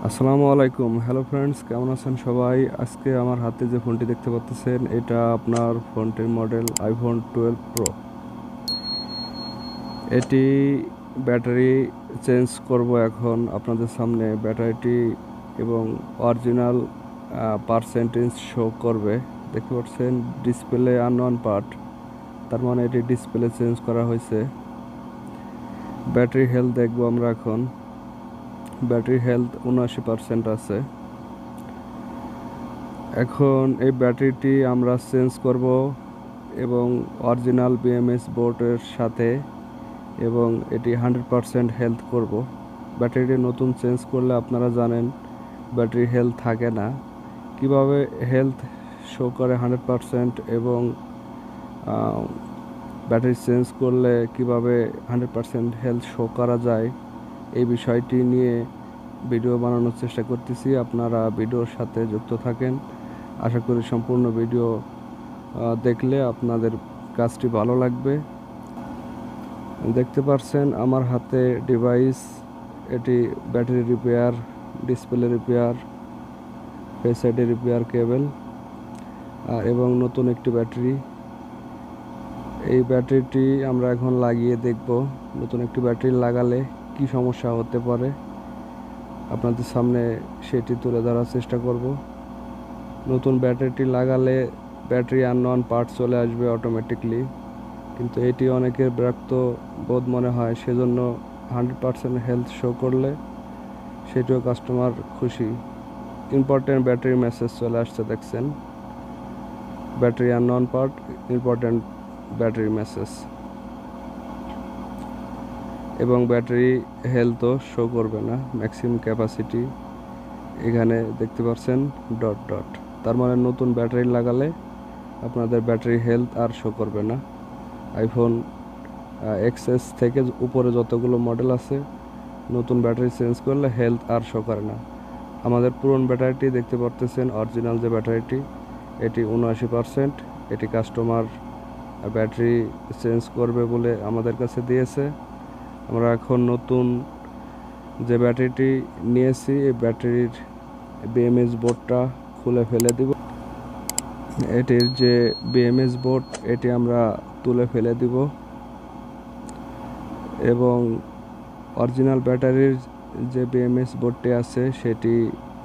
আসসালামু আলাইকুম। Hello friends, কেমন আছেন সবাই? আজকে আমার হাতে যে ফোনটি দেখতে পাচ্ছেন, এটা আপনার ফোনটির মডেল আইফোন 12 প্রো। এটি ব্যাটারি চেঞ্জ করব এখন আপনাদের সামনে। ব্যাটারিটি এবং অরিজিনাল পার্সেন্টেজ শো করবে। দেখতে পাচ্ছেন ডিসপ্লে আননোন পার্ট, তার মানে এটি ডিসপ্লে চেঞ্জ করা হয়েছে। ব্যাটারি হেলথ দেখব আমরা এখন। ব্যাটারি হেলথ 79% আছে। এখন এই ব্যাটারিটি আমরা চেঞ্জ করব এবং অরিজিনাল বিএমএস বোর্ডের সাথে, এবং এটি 100% হেলথ করব। ব্যাটারিটি নতুন চেঞ্জ করলে আপনারা জানেন ব্যাটারি হেলথ থাকে না। কিভাবে হেলথ শো করে 100% এবং ব্যাটারি চেঞ্জ করলে কিভাবে 100% হেলথ শো করা যায়, এই বিষয়টি নিয়ে ভিডিও বানানোর চেষ্টা করতেছি। আপনারা ভিডিওর সাথে যুক্ত থাকেন। আশা করি সম্পূর্ণ ভিডিও দেখলে আপনাদের কাজটি ভালো লাগবে। দেখতে পাচ্ছেন আমার হাতে ডিভাইস, এটি battery repair, display repair, face ID repair কেবল এবং নতুন একটি ব্যাটারি। এই ব্যাটারিটি আমরা এখন লাগিয়ে দেখব নতুন একটি ব্যাটারি লাগালে কি সমস্যা হতে পারে। আপনাদের সামনে সেটি তুলে ধরার চেষ্টা করব। নতুন ব্যাটারিটি লাগালে ব্যাটারি আননোন পার্ট চলে আসবে অটোমেটিকলি, কিন্তু এটি অনেকের বিরক্ত বোধ মনে হয়। সেজন্য 100% হেলথ শো করলে সেটিও কাস্টমার খুশি। ইম্পর্টেন্ট ব্যাটারি মেসেজ চলে আসছে, দেখছেন, battery unknown part, important battery message, এবং ব্যাটারি হেলথও শো করবে না। ম্যাক্সিমাম ক্যাপাসিটি এখানে দেখতে পাচ্ছেন ডট ডট, তার মানে নতুন ব্যাটারি লাগালে আপনাদের ব্যাটারি হেলথ আর শো করবে না। আইফোন এক্সএস থেকে উপরে যতগুলো মডেল আছে, নতুন ব্যাটারি চেঞ্জ করলে হেলথ আর শো করে না। আমাদের পুরনো ব্যাটারিটি দেখতে পারতেছেন, অরিজিনাল যে ব্যাটারিটি, এটি 79%। এটি কাস্টমার ব্যাটারি চেঞ্জ করবে বলে আমাদের কাছে দিয়েছে। আমরা এখন নতুন যে ব্যাটারিটি নিয়েছি, এই ব্যাটারির বিএমএস বোর্ডটা খুলে ফেলে দিব। এটির যে বিএমএস বোর্ড, এটি আমরা তুলে ফেলে দিব এবং অরিজিনাল ব্যাটারির যে বিএমএস বোর্ডটি আছে সেটি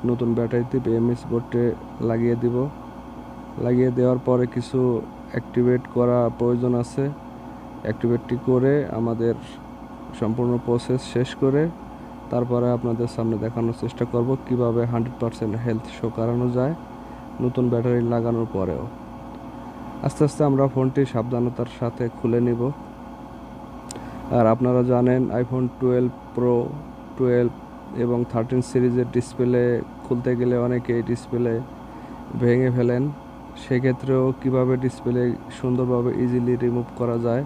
নতুন ব্যাটারিতে বিএমএস বোর্ডে লাগিয়ে দিব। লাগিয়ে দেওয়ার পরে কিছু অ্যাক্টিভেট করা প্রয়োজন আছে। অ্যাক্টিভেটটি করে আমাদের সম্পূর্ণ প্রসেস শেষ করে তারপরে আপনাদের সামনে দেখানোর চেষ্টা করব কিভাবে 100% হেলথ শো করানো যায় নতুন ব্যাটারি লাগানোর পরেও। আস্তে আস্তে আমরা ফোনটি সাবধানতার সাথে খুলে নিব। আর আপনারা জানেন আইফোন 12 প্রো, 12 এবং 13 সিরিজের ডিসপ্লে খুলতে গেলে অনেকে এই ডিসপ্লে ভেঙে ফেলেন। সেক্ষেত্রেও কিভাবে ডিসপ্লে সুন্দরভাবে ইজিলি রিমুভ করা যায়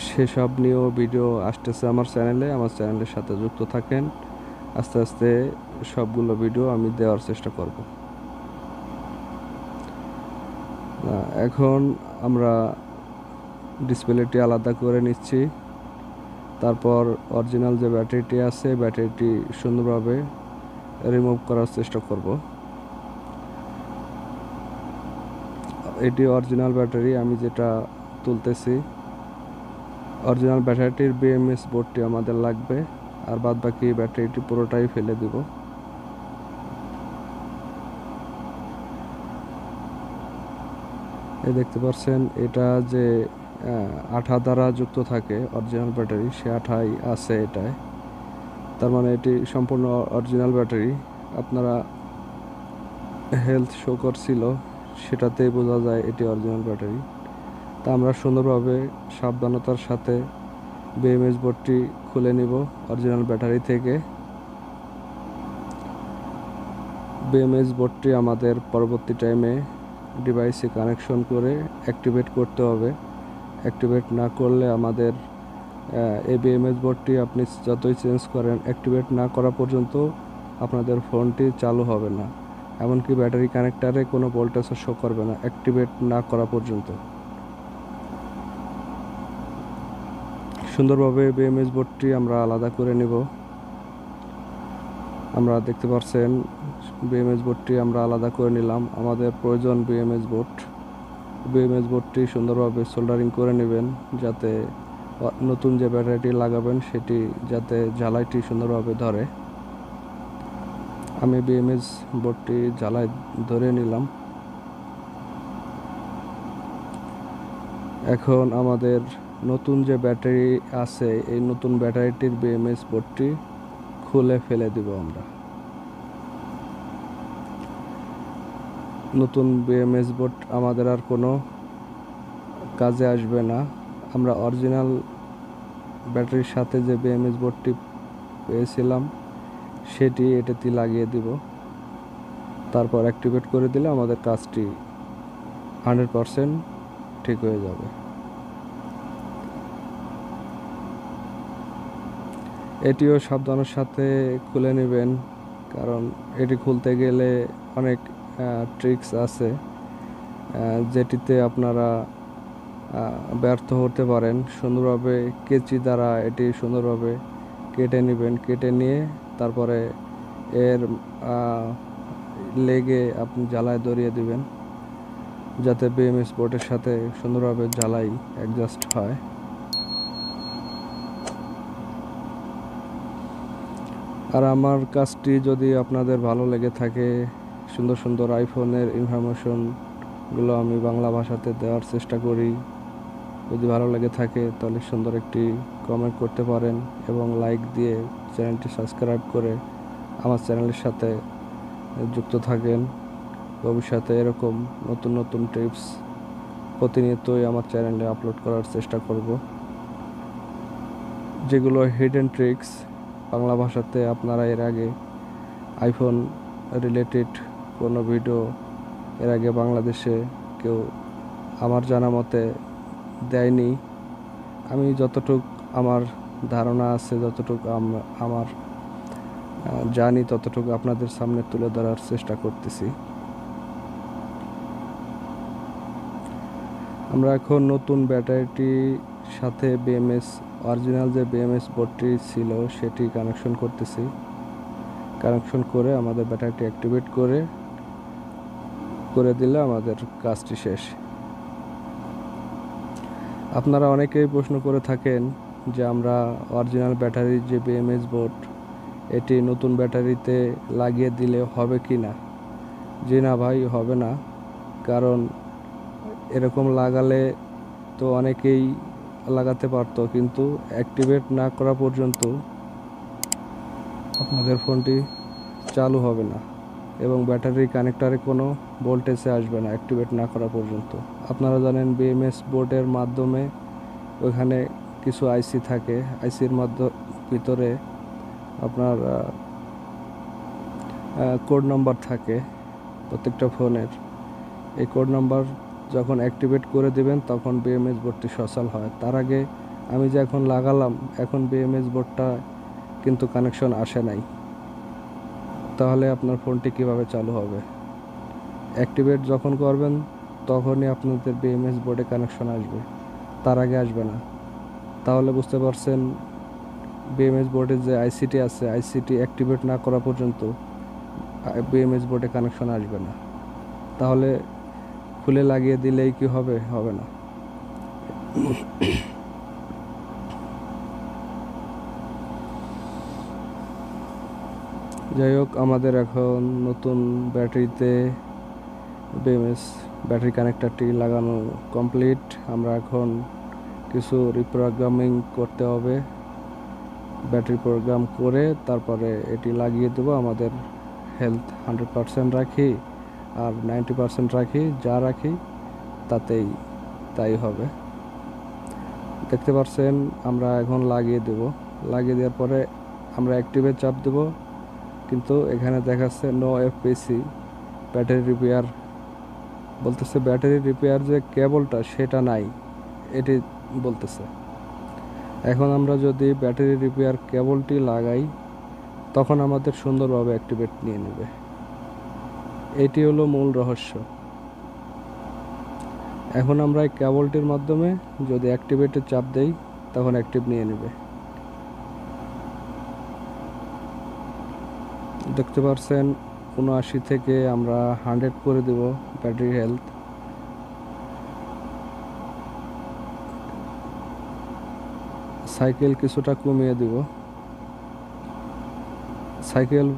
সেসব নিয়েও ভিডিও আসতেছে আমার চ্যানেলের সাথে যুক্ত থাকেন। আস্তে আস্তে সবগুলো ভিডিও আমি দেওয়ার চেষ্টা করব। এখন আমরা ডিসপ্লেটি আলাদা করে নিচ্ছি। তারপর অরিজিনাল যে ব্যাটারিটি আছে, ব্যাটারিটি সুন্দরভাবে রিমুভ করার চেষ্টা করব। এটি অরিজিনাল ব্যাটারি, আমি যেটা তুলতেছি। অরিজিনাল ব্যাটারিটির বিএমএস বোর্ডটি আমাদের লাগবে, আর বাদ বাকি ব্যাটারিটি পুরোটাই ফেলে দিব। এই দেখতে পাচ্ছেন, এটা যে আঠা দ্বারা যুক্ত থাকে অরিজিনাল ব্যাটারি, সে আঠাই আছে এটায়, তার মানে এটি সম্পূর্ণ অরিজিনাল ব্যাটারি। আপনারা হেলথ শো করছিল, সেটাতেই বোঝা যায় এটি অরিজিনাল ব্যাটারি। তা আমরা সুন্দরভাবে সাবধানতার সাথে বিএমএস বোর্ডটি খুলে নিব অরিজিনাল ব্যাটারি থেকে। বিএমএস বোর্ডটি আমাদের পরবর্তী টাইমে ডিভাইসে কানেকশন করে অ্যাক্টিভেট করতে হবে। অ্যাক্টিভেট না করলে আমাদের এই বিএমএস বোর্ডটি আপনি যতই চেঞ্জ করেন, অ্যাক্টিভেট না করা পর্যন্ত আপনাদের ফোনটি চালু হবে না। এমনকি ব্যাটারি কানেক্টারে কোনো ভোল্টেজও শো করবে না অ্যাক্টিভেট না করা পর্যন্ত। সুন্দরভাবে বিএমএস বোর্ডটি আমরা আলাদা করে নিব। আমরা দেখতে পাচ্ছেন বিএমএস বোর্ডটি আমরা আলাদা করে নিলাম। আমাদের প্রয়োজন বিএমএস বোর্ড। বিএমএস বোর্ডটি সুন্দরভাবে সোল্ডারিং করে নেবেন, যাতে নতুন যে ব্যাটারিটি লাগাবেন সেটি যাতে জ্বালাইটি সুন্দরভাবে ধরে। আমি বিএমএস বোর্ডটি জ্বালাই ধরে নিলাম। এখন আমাদের নতুন যে ব্যাটারি আছে, এই নতুন ব্যাটারিটির বিএমএস বোর্ডটি খুলে ফেলে দিব আমরা। নতুন বিএমএস বোর্ড আমাদের আর কোনো কাজে আসবে না। আমরা অরিজিনাল ব্যাটারির সাথে যে বিএমএস বোর্ডটি পেয়েছিলাম সেটি এটাতে লাগিয়ে দিব। তারপর অ্যাক্টিভেট করে দিলে আমাদের কাজটি 100% ঠিক হয়ে যাবে। এটিও সাবধানের সাথে খুলে নেবেন, কারণ এটি খুলতে গেলে অনেক ট্রিক্স আছে, যেটিতে আপনারা ব্যর্থ হতে পারেন। সুন্দরভাবে কেচি দ্বারা এটি সুন্দরভাবে কেটে নেবেন। কেটে নিয়ে তারপরে এর লেগে আপনি জ্বালায় ধরিয়ে দিবেন, যাতে বিএমএস বোর্ডের সাথে সুন্দরভাবে জ্বালাই অ্যাডজাস্ট হয়। আর আমার কাজটি যদি আপনাদের ভালো লেগে থাকে, সুন্দর সুন্দর আইফোনের ইনফরমেশনগুলো আমি বাংলা ভাষাতে দেওয়ার চেষ্টা করি। যদি ভালো লেগে থাকে তাহলে সুন্দর একটি কমেন্ট করতে পারেন এবং লাইক দিয়ে চ্যানেলটি সাবস্ক্রাইব করে আমার চ্যানেলের সাথে যুক্ত থাকেন। ভবিষ্যতে এরকম নতুন নতুন টিপস প্রতিনিয়তই আমার চ্যানেলে আপলোড করার চেষ্টা করব, যেগুলো হিডেন ট্রিক্স। বাংলা ভাষাতে আপনারা এর আগে আইফোন রিলেটেড কোনো ভিডিও এর আগে বাংলাদেশে কেউ আমার জানা মতে দেয়নি। আমি যতটুক আমার ধারণা আছে, যতটুক আমার জানি, ততটুকু আপনাদের সামনে তুলে ধরার চেষ্টা করতেছি। আমরা এখন নতুন ব্যাটারিটির সাথে বিএমএস অরিজিনাল যে বিএমএস বোর্ডটি ছিল সেটি কানেকশন করতেছি। কানেকশন করে আমাদের ব্যাটারিটি অ্যাক্টিভেট করে দিলে আমাদের কাজটি শেষ। আপনারা অনেকেই প্রশ্ন করে থাকেন যে আমরা অরিজিনাল ব্যাটারির যে বিএমএস বোর্ড এটি নতুন ব্যাটারিতে লাগিয়ে দিলে হবে কি না। জি না ভাই, হবে না। কারণ এরকম লাগালে তো অনেকেই লাগাতে পারতো, কিন্তু অ্যাক্টিভেট না করা পর্যন্ত আপনাদের ফোনটি চালু হবে না এবং ব্যাটারি কানেক্টারে কোনো ভোল্টেজে আসবে না অ্যাক্টিভেট না করা পর্যন্ত। আপনারা জানেন বিএমএস বোর্ডের মাধ্যমে ওইখানে কিছু আইসি থাকে, আইসির ভিতরে আপনার কোড নাম্বার থাকে প্রত্যেকটা ফোনের। এই কোড নাম্বার যখন অ্যাক্টিভেট করে দিবেন তখন বিএমএস বোর্ডটি সচল হয়। তার আগে আমি যে এখন লাগালাম, এখন বিএমএস বোর্ডটা কিন্তু কানেকশন আসে নাই, তাহলে আপনার ফোনটি কিভাবে চালু হবে? অ্যাক্টিভেট যখন করবেন তখনই আপনাদের বিএমএস বোর্ডে কানেকশন আসবে, তার আগে আসবে না। তাহলে বুঝতে পারছেন বিএমএস বোর্ডের যে আইসিটি আছে, আইসিটি অ্যাক্টিভেট না করা পর্যন্ত বিএমএস বোর্ডে কানেকশন আসবে না। তাহলে খুলে লাগিয়ে দিলেই কি হবে? হবে না। যাই হোক, আমাদের এখন নতুন ব্যাটারিতে বিএমএস ব্যাটারি কানেক্টরটি লাগানো কমপ্লিট। আমরা এখন কিছু রিপ্রোগ্রামিং করতে হবে। ব্যাটারি প্রোগ্রাম করে তারপরে এটি লাগিয়ে দেবো। আমাদের হেলথ 100% রাখি আর 90% রাখি, যা রাখি তাই হবে। দেখতে পাচ্ছেন আমরা এখন লাগিয়ে দেব। লাগিয়ে দেওয়ার পরে আমরা অ্যাক্টিভে চাপ দেব, কিন্তু এখানে দেখাচ্ছে নো এফপিসি ব্যাটারি রিপেয়ার বলতেছে। ব্যাটারি রিপেয়ার যে কেবলটা সেটা নাই, এটি বলতেছে। এখন আমরা যদি ব্যাটারি রিপেয়ার কেবলটি লাগাই তখন আমাদের সুন্দরভাবে অ্যাক্টিভেট নিয়ে নেবে। এটি হলো মূল রহস্য। এখন আমরা এই কেবলটির মাধ্যমে যদি অ্যাক্টিভেটে চাপ দেই তখন অ্যাক্টিভ নিয়ে নেবে। দেখতে পাচ্ছেন ৭৯ থেকে আমরা 100 করে দেব ব্যাটারি হেলথ। সাইকেল কিছুটা কমিয়ে দিব। সাইকেল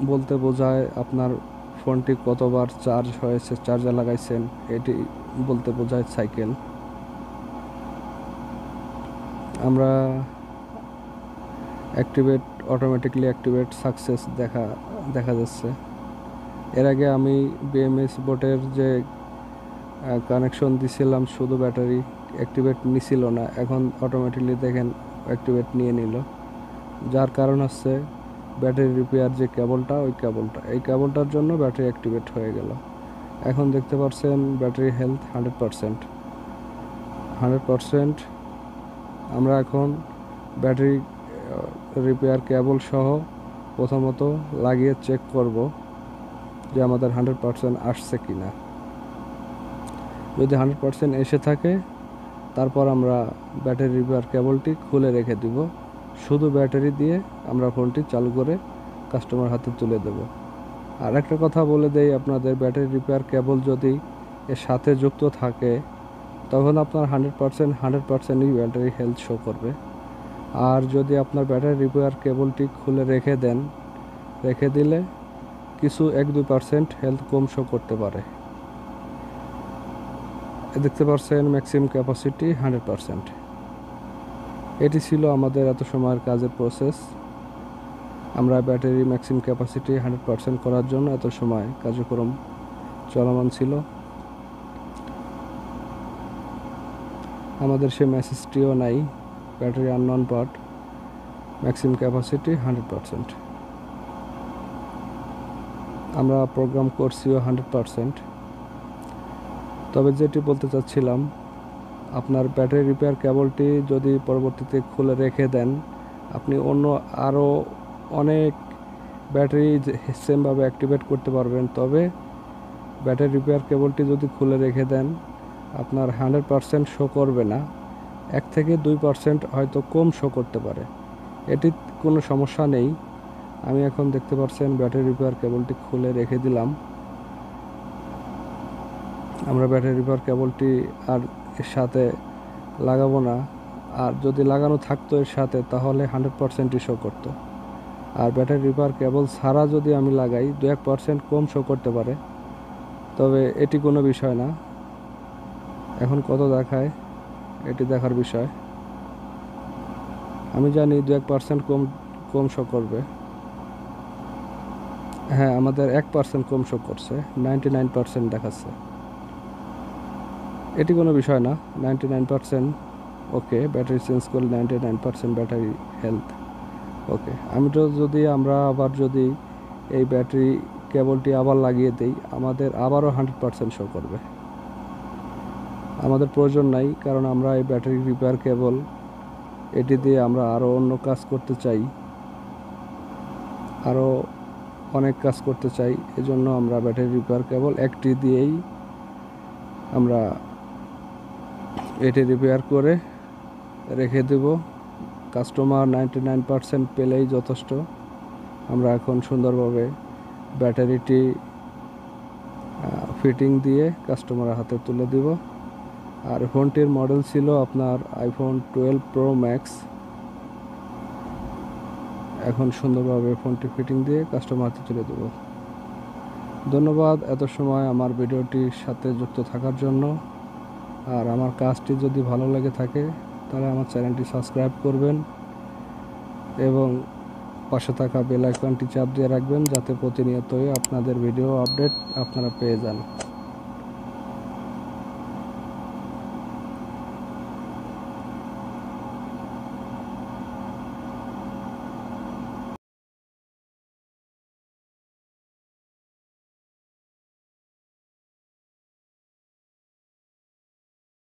বলতে বোঝায় আপনার ফোনটি কতবার চার্জ হয়েছে, চার্জে লাগাইছেন, এটি বলতে বোঝায় সাইকেল। আমরা অটোমেটিকলি অ্যাক্টিভেট সাকসেস দেখা যাচ্ছে। এর আগে আমি বিএমএস বোর্ডের যে কানেকশন দিছিলাম শুধু ব্যাটারি অ্যাক্টিভেট নিছিল না, এখন অটোমেটিকলি দেখেন অ্যাক্টিভেট নিয়ে নিল। যার কারণ হচ্ছে ব্যাটারি রিপেয়ার যে কেবলটা, এই কেবলটার জন্য ব্যাটারি অ্যাক্টিভেট হয়ে গেল। এখন দেখতে পাচ্ছেন ব্যাটারি হেলথ 100%। আমরা এখন ব্যাটারি রিপেয়ার কেবল সহ প্রথমত লাগিয়ে চেক করব যে আমাদের 100% আসছে কিনা। যদি 100% এসে থাকে, তারপর আমরা ব্যাটারি রিপেয়ার কেবলটি খুলে রেখে দিব। শুধু ব্যাটারি দিয়ে আমরা ফোনটি চালু করে কাস্টমার হাতে তুলে দেব। আর একটা কথা বলে দেই আপনাদের, ব্যাটারি রিপেয়ার কেবল যদি এর সাথে যুক্ত থাকে তখন আপনার 100%ই ব্যাটারি হেলথ শো করবে। আর যদি আপনার ব্যাটারি রিপেয়ার কেবলটি খুলে রেখে দিলে কিছু 1-2% হেলথ কম শো করতে পারে। দেখতে পাচ্ছেন ম্যাক্সিমাম ক্যাপাসিটি 100%। এটি ছিল আমাদের এত সময়ের কাজের প্রসেস। আমরা ব্যাটারি ম্যাক্সিমাম ক্যাপাসিটি 100% করার জন্য এত সময় কার্যক্রম চলমান ছিল। আমাদের সে মেসেজটিও নাই, battery unknown part, maximum capacity 100%। আমরা প্রোগ্রাম করছিও 100%। তবে যেটি বলতে চাচ্ছিলাম, আপনার ব্যাটারি রিপেয়ার কেবলটি যদি পরবর্তীতে খুলে রেখে দেন, আপনি অন্য আরও অনেক ব্যাটারি সেমভাবে অ্যাক্টিভেট করতে পারবেন। তবে ব্যাটারি রিপেয়ার কেবলটি যদি খুলে রেখে দেন, আপনার 100% শো করবে না, 1-2% হয়তো কম শো করতে পারে। এটি কোনো সমস্যা নেই। আমি এখন দেখতে পাচ্ছেন ব্যাটারি রিপেয়ার কেবলটি খুলে রেখে দিলাম। আমরা ব্যাটারি রিপেয়ার কেবলটি আর এর সাথে লাগাবো না। আর যদি লাগানো থাকতো এর সাথে, তাহলে 100%ই শো করতো। আর ব্যাটারি রিপেয়ার কেবল ছাড়া যদি আমি লাগাই, 2-1% কম শো করতে পারে, তবে এটি কোনো বিষয় না। এখন কত দেখায় এটি দেখার বিষয়। আমি জানি 2-1% কম শো করবে। হ্যাঁ, আমাদের 1% কম শো করছে, 99% দেখাচ্ছে। এটি কোনো বিষয় না, 99% ওকে। ব্যাটারি চেঞ্জ করলে 99% ব্যাটারি হেলথ ওকে। আমরা আবার যদি এই ব্যাটারি কেবলটি আবার লাগিয়ে দিই, আমাদের আবারও 100% শো করবে। আমাদের প্রয়োজন নাই, কারণ আমরা এই ব্যাটারি রিপেয়ার কেবল এটি দিয়ে আমরা আরও অন্য কাজ করতে চাই, আরও অনেক কাজ করতে চাই। এজন্য আমরা ব্যাটারি রিপেয়ার কেবল একটি দিয়েই আমরা এটি রিপেয়ার করে রেখে দেব। কাস্টমার 99% পেলেই যথেষ্ট। আমরা এখন সুন্দরভাবে ব্যাটারিটি ফিটিং দিয়ে কাস্টমারের হাতে তুলে দিব। আর ফোনটির মডেল ছিল আপনার iPhone 12 Pro Max। এখন সুন্দরভাবে ফোনটি ফিটিং দিয়ে কাস্টমার হাতে তুলে দেব। ধন্যবাদ এত সময় আমার ভিডিওটির সাথে যুক্ত থাকার জন্য। আর আমার কাজটি যদি ভালো লেগে থাকে, তাহলে আমার চ্যানেলটি সাবস্ক্রাইব করবেন এবং পাশে থাকা বেল আইকনটি চাপ দিয়ে রাখবেন, যাতে প্রতিনিয়তই আপনাদের ভিডিও আপডেট আপনারা পেয়ে যান।